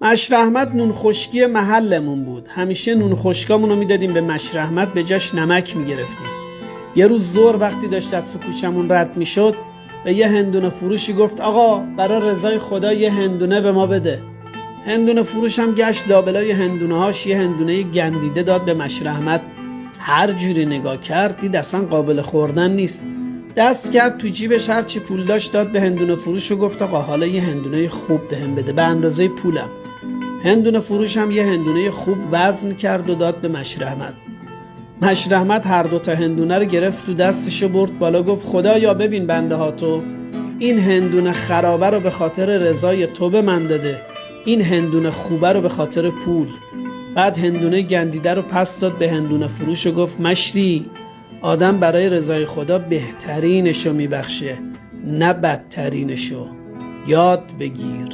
مشر احمد نون خشکی محلمون بود. همیشه نون خشکامون رو میدادیم به مشر احمد، به جاش نمک میگرفتیم. یه روز ظهر وقتی داشت از کوچمون رد میشد به یه هندونه فروشی گفت آقا برای رضای خدا یه هندونه به ما بده. هندونه فروش هم گشت لابلای هندونه هاش یه هندونه گندیده داد به مشر احمد. هر جوری نگاه کرد دید اصلا قابل خوردن نیست. دست کرد تو جیبش، هرچی پول داشت داد به هندونه فروش و گفت آقا حالا یه هندونه خوب بهم بده به اندازه پولم. هندونه فروش هم یه هندونه خوب وزن کرد و داد به مشر احمد. مشر احمد هر دوتا هندونه رو گرفت تو دستش و برد بالا، گفت خدایا ببین بنده ها تو، این هندونه خرابه رو به خاطر رضای تو به من داده، این هندونه خوبه رو به خاطر پول. بعد هندونه گندیده رو پس داد به هندونه فروش و گفت مشری، آدم برای رضای خدا بهترینشو میبخشه نه بدترینشو، یاد بگیر.